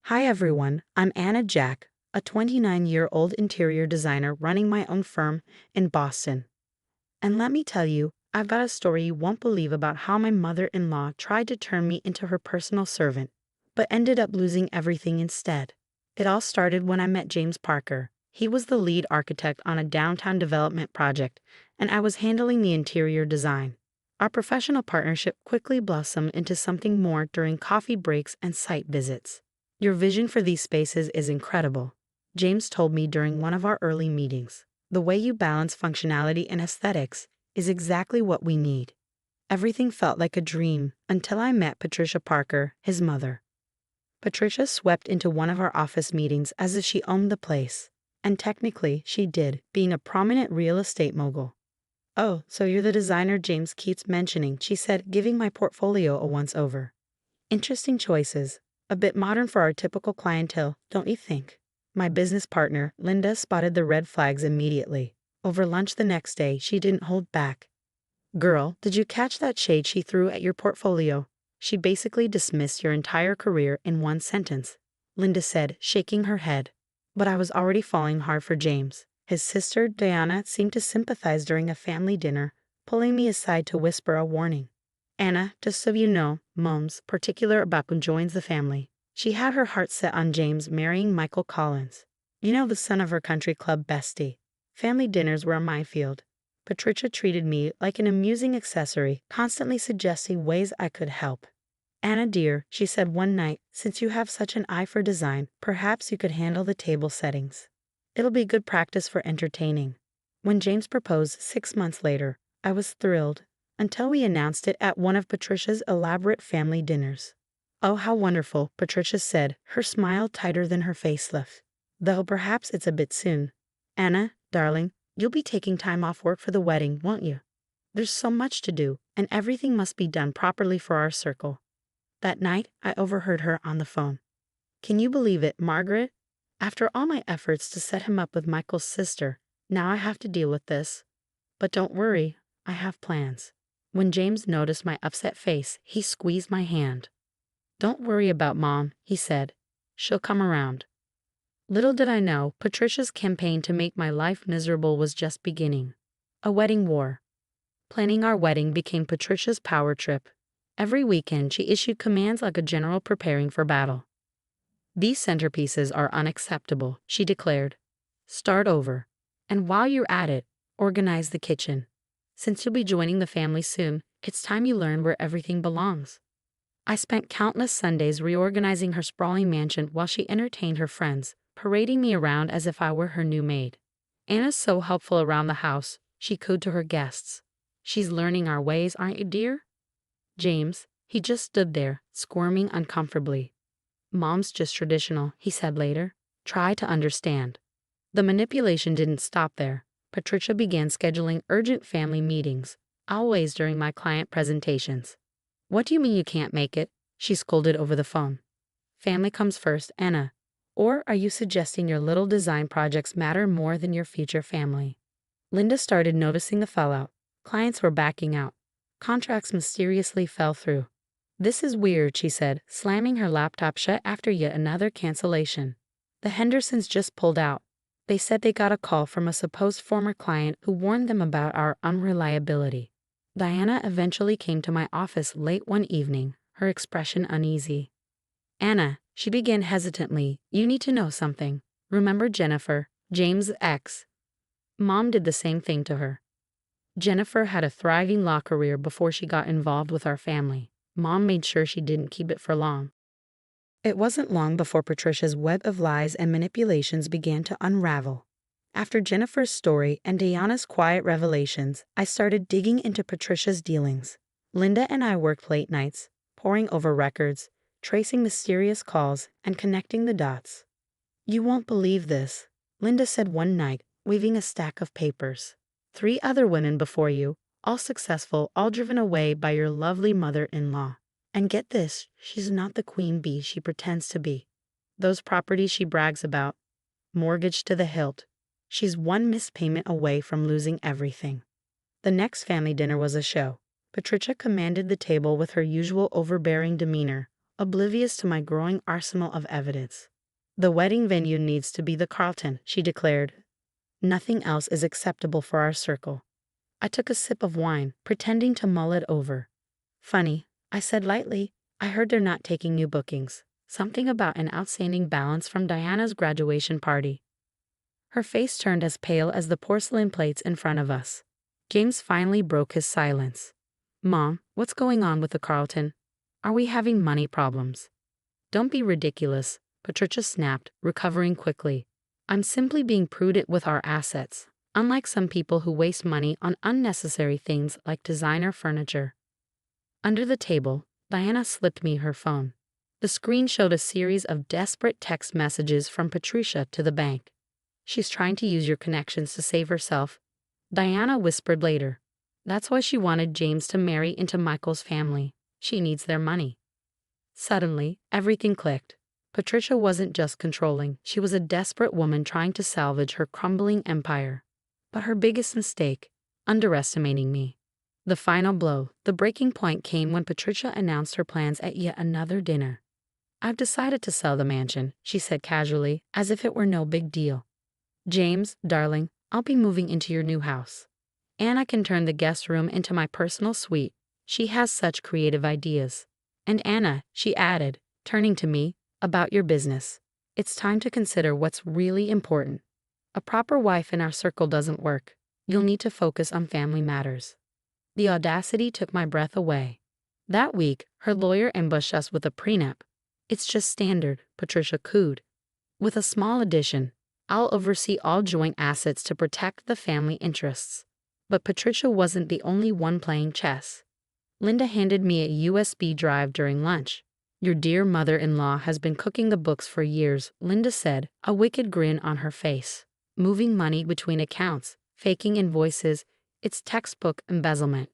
Hi everyone, I'm Anna Jack, a 29-year-old interior designer running my own firm in Boston. And let me tell you, I've got a story you won't believe about how my mother-in-law tried to turn me into her personal servant, but ended up losing everything instead. It all started when I met James Parker. He was the lead architect on a downtown development project, and I was handling the interior design. Our professional partnership quickly blossomed into something more during coffee breaks and site visits. Your vision for these spaces is incredible, James told me during one of our early meetings. The way you balance functionality and aesthetics is exactly what we need. Everything felt like a dream until I met Patricia Parker, his mother. Patricia swept into one of our office meetings as if she owned the place. And technically, she did, being a prominent real estate mogul. "Oh, so you're the designer James keeps mentioning," she said, giving my portfolio a once-over. "Interesting choices. A bit modern for our typical clientele, don't you think?" My business partner, Linda, spotted the red flags immediately. Over lunch the next day, she didn't hold back. "Girl, did you catch that shade she threw at your portfolio? She basically dismissed your entire career in one sentence," Linda said, shaking her head. But I was already falling hard for James. His sister, Diana, seemed to sympathize during a family dinner, pulling me aside to whisper a warning. "Anna, just so you know, Mom's particular about who joins the family. She had her heart set on James marrying Michael Collins. You know, the son of her country club bestie. Family dinners were a minefield. Patricia treated me like an amusing accessory, constantly suggesting ways I could help. Anna dear," she said one night, "since you have such an eye for design, perhaps you could handle the table settings. It'll be good practice for entertaining." When James proposed 6 months later, I was thrilled, until we announced it at one of Patricia's elaborate family dinners. "Oh, how wonderful," Patricia said, her smile tighter than her facelift. "Though perhaps it's a bit soon. Anna, darling, you'll be taking time off work for the wedding, won't you? There's so much to do, and everything must be done properly for our circle." That night, I overheard her on the phone. "Can you believe it, Margaret? After all my efforts to set him up with Michael's sister, now I have to deal with this. But don't worry, I have plans." When James noticed my upset face, he squeezed my hand. "Don't worry about Mom," he said. "She'll come around." Little did I know, Patricia's campaign to make my life miserable was just beginning. A wedding war. Planning our wedding became Patricia's power trip. Every weekend, she issued commands like a general preparing for battle. "These centerpieces are unacceptable," she declared. "Start over. And while you're at it, organize the kitchen. Since you'll be joining the family soon, it's time you learn where everything belongs." I spent countless Sundays reorganizing her sprawling mansion while she entertained her friends, parading me around as if I were her new maid. "Anna's so helpful around the house," she cooed to her guests. "She's learning our ways, aren't you, dear?" James, he just stood there, squirming uncomfortably. "Mom's just traditional," he said later. "Try to understand." The manipulation didn't stop there. Patricia began scheduling urgent family meetings, always during my client presentations. "What do you mean you can't make it?" she scolded over the phone. "Family comes first, Anna. Or are you suggesting your little design projects matter more than your future family?" Linda started noticing the fallout. Clients were backing out. Contracts mysteriously fell through. "This is weird," she said, slamming her laptop shut after yet another cancellation. "The Hendersons just pulled out. They said they got a call from a supposed former client who warned them about our unreliability." Diana eventually came to my office late one evening, her expression uneasy. "Anna," she began hesitantly, "you need to know something. Remember Jennifer, James' ex? Mom did the same thing to her. Jennifer had a thriving law career before she got involved with our family. Mom made sure she didn't keep it for long." It wasn't long before Patricia's web of lies and manipulations began to unravel. After Jennifer's story and Diana's quiet revelations, I started digging into Patricia's dealings. Linda and I worked late nights, poring over records, tracing mysterious calls, and connecting the dots. "You won't believe this," Linda said one night, waving a stack of papers. "3 other women before you, all successful, all driven away by your lovely mother-in-law. And get this, she's not the queen bee she pretends to be. Those properties she brags about, mortgaged to the hilt. She's one missed payment away from losing everything." The next family dinner was a show. Patricia commanded the table with her usual overbearing demeanor, oblivious to my growing arsenal of evidence. The wedding venue needs to be the Carlton, she declared. Nothing else is acceptable for our circle. I took a sip of wine, pretending to mull it over. Funny, I said lightly. I heard they're not taking new bookings. Something about an outstanding balance from Diana's graduation party. Her face turned as pale as the porcelain plates in front of us. James finally broke his silence. Mom, what's going on with the Carlton? Are we having money problems? Don't be ridiculous, Patricia snapped, recovering quickly. I'm simply being prudent with our assets, unlike some people who waste money on unnecessary things like designer furniture. Under the table, Diana slipped me her phone. The screen showed a series of desperate text messages from Patricia to the bank. She's trying to use your connections to save herself, Diana whispered later. That's why she wanted James to marry into Michael's family. She needs their money. Suddenly, everything clicked. Patricia wasn't just controlling, she was a desperate woman trying to salvage her crumbling empire. But her biggest mistake, underestimating me. The final blow, the breaking point came when Patricia announced her plans at yet another dinner. I've decided to sell the mansion, she said casually, as if it were no big deal. James, darling, I'll be moving into your new house. Anna can turn the guest room into my personal suite. She has such creative ideas. And Anna, she added, turning to me, about your business. It's time to consider what's really important. A proper wife in our circle doesn't work. You'll need to focus on family matters. The audacity took my breath away. That week, her lawyer ambushed us with a prenup. It's just standard, Patricia cooed. With a small addition, I'll oversee all joint assets to protect the family interests. But Patricia wasn't the only one playing chess. Linda handed me a USB drive during lunch. Your dear mother-in-law has been cooking the books for years, Linda said, a wicked grin on her face. Moving money between accounts, faking invoices, it's textbook embezzlement.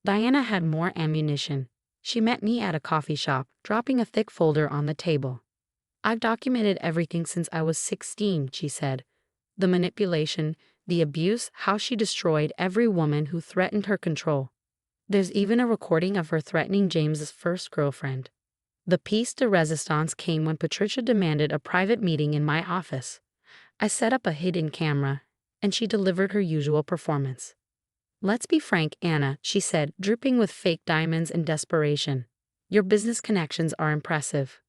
Diana had more ammunition. She met me at a coffee shop, dropping a thick folder on the table. I've documented everything since I was 16, she said. The manipulation, the abuse, how she destroyed every woman who threatened her control. There's even a recording of her threatening James's first girlfriend. The piece de resistance came when Patricia demanded a private meeting in my office. I set up a hidden camera, and she delivered her usual performance. Let's be frank, Anna, she said, dripping with fake diamonds and desperation. Your business connections are impressive.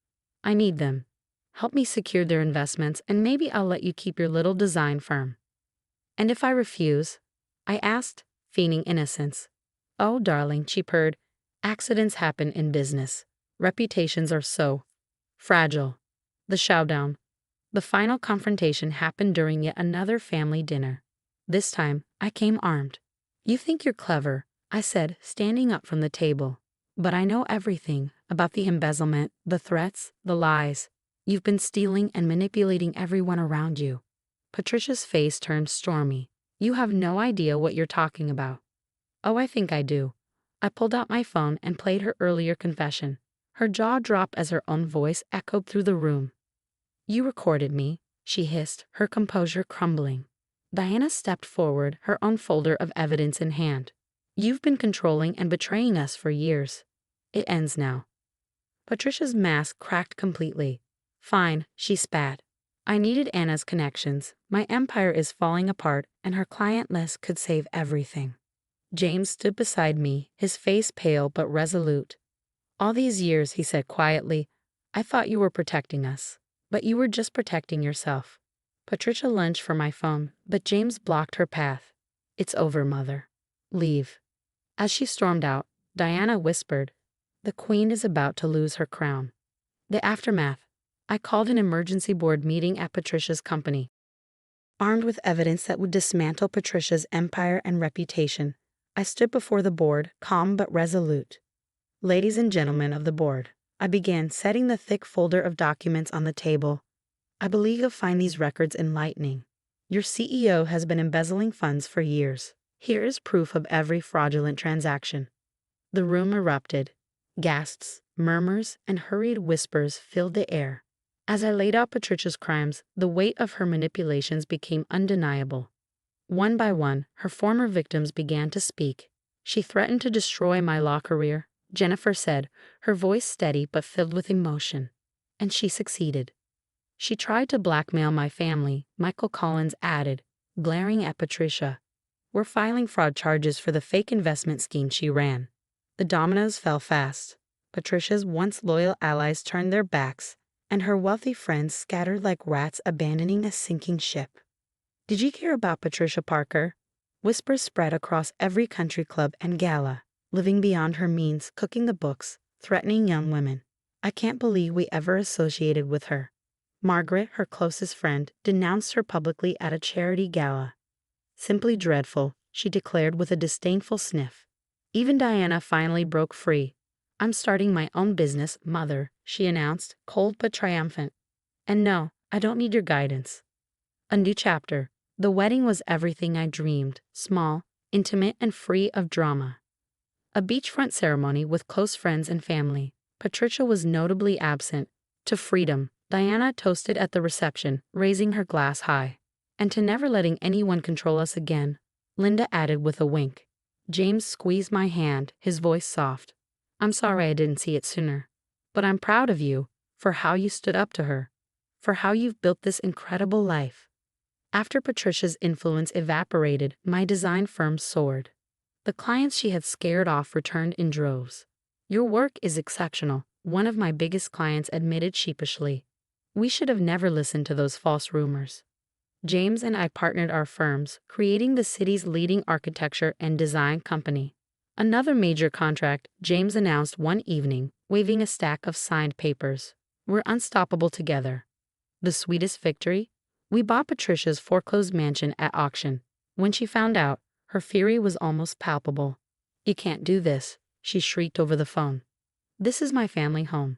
I need them. Help me secure their investments, and maybe I'll let you keep your little design firm. And if I refuse? I asked, feigning innocence. Oh, darling, she purred. Accidents happen in business. Reputations are so fragile. The showdown. The final confrontation happened during yet another family dinner. This time, I came armed. You think you're clever, I said, standing up from the table. But I know everything about the embezzlement, the threats, the lies. You've been stealing and manipulating everyone around you. Patricia's face turned stormy. You have no idea what you're talking about. Oh, I think I do. I pulled out my phone and played her earlier confession. Her jaw dropped as her own voice echoed through the room. You recorded me, she hissed, her composure crumbling. Diana stepped forward, her own folder of evidence in hand. You've been controlling and betraying us for years. It ends now. Patricia's mask cracked completely. Fine, she spat. I needed Anna's connections. My empire is falling apart, and her client list could save everything. James stood beside me, his face pale but resolute. All these years, he said quietly, I thought you were protecting us. But you were just protecting yourself. Patricia lunged for my phone, but James blocked her path. It's over, Mother. Leave. As she stormed out, Diana whispered, The Queen is about to lose her crown. The aftermath. I called an emergency board meeting at Patricia's company. Armed with evidence that would dismantle Patricia's empire and reputation, I stood before the board, calm but resolute. Ladies and gentlemen of the board, I began setting the thick folder of documents on the table. I believe you'll find these records enlightening. Your CEO has been embezzling funds for years. Here is proof of every fraudulent transaction. The room erupted. Gasps, murmurs, and hurried whispers filled the air. As I laid out Patricia's crimes, the weight of her manipulations became undeniable. One by one, her former victims began to speak. She threatened to destroy my law career, Jennifer said, her voice steady but filled with emotion. And she succeeded. She tried to blackmail my family, Michael Collins added, glaring at Patricia. We're filing fraud charges for the fake investment scheme she ran. The dominoes fell fast. Patricia's once loyal allies turned their backs, and her wealthy friends scattered like rats abandoning a sinking ship. Did you hear about Patricia Parker? Whispers spread across every country club and gala, living beyond her means, cooking the books, threatening young women. I can't believe we ever associated with her. Margaret, her closest friend, denounced her publicly at a charity gala. Simply dreadful, she declared with a disdainful sniff. Even Diana finally broke free. I'm starting my own business, Mother, she announced, cold but triumphant. And no, I don't need your guidance. A new chapter. The wedding was everything I dreamed, small, intimate, and free of drama. A beachfront ceremony with close friends and family. Patricia was notably absent. To freedom, Diana toasted at the reception, raising her glass high. And to never letting anyone control us again, Linda added with a wink. James squeezed my hand, his voice soft. I'm sorry I didn't see it sooner. But I'm proud of you, for how you stood up to her. For how you've built this incredible life. After Patricia's influence evaporated, my design firm soared. The clients she had scared off returned in droves. Your work is exceptional, one of my biggest clients admitted sheepishly. We should have never listened to those false rumors. James and I partnered our firms, creating the city's leading architecture and design company. Another major contract, James announced one evening, waving a stack of signed papers. We're unstoppable together. The sweetest victory? We bought Patricia's foreclosed mansion at auction. When she found out, her fury was almost palpable. You can't do this, she shrieked over the phone. This is my family home.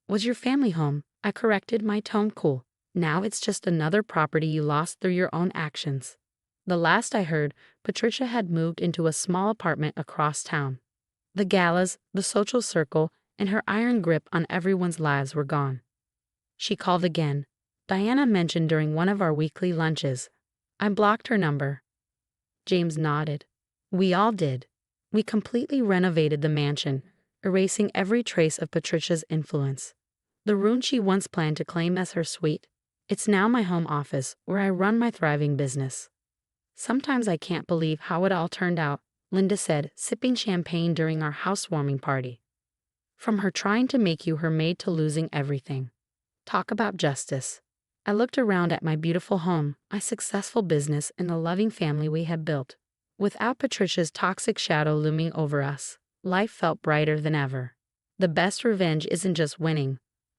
Was your family home? I corrected, my tone cool. Now it's just another property you lost through your own actions. The last I heard, Patricia had moved into a small apartment across town. The galas, the social circle, and her iron grip on everyone's lives were gone. She called again. Diana mentioned during one of our weekly lunches. I blocked her number. James nodded. We all did. We completely renovated the mansion, erasing every trace of Patricia's influence. The room she once planned to claim as her suite. It's now my home office, where I run my thriving business. Sometimes I can't believe how it all turned out, Linda said, sipping champagne during our housewarming party. From her trying to make you her maid to losing everything. Talk about justice. I looked around at my beautiful home, my successful business, and the loving family we had built. Without Patricia's toxic shadow looming over us, life felt brighter than ever. The best revenge isn't just winning,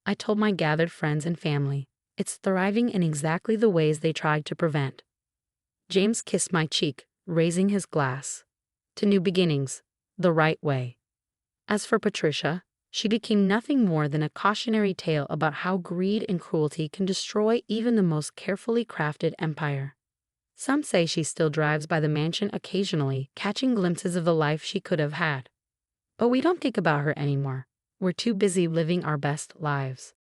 I told my gathered friends and family. It's thriving in exactly the ways they tried to prevent. James kissed my cheek, raising his glass. To new beginnings, the right way. As for Patricia, she became nothing more than a cautionary tale about how greed and cruelty can destroy even the most carefully crafted empire. Some say she still drives by the mansion occasionally, catching glimpses of the life she could have had. But we don't think about her anymore. We're too busy living our best lives.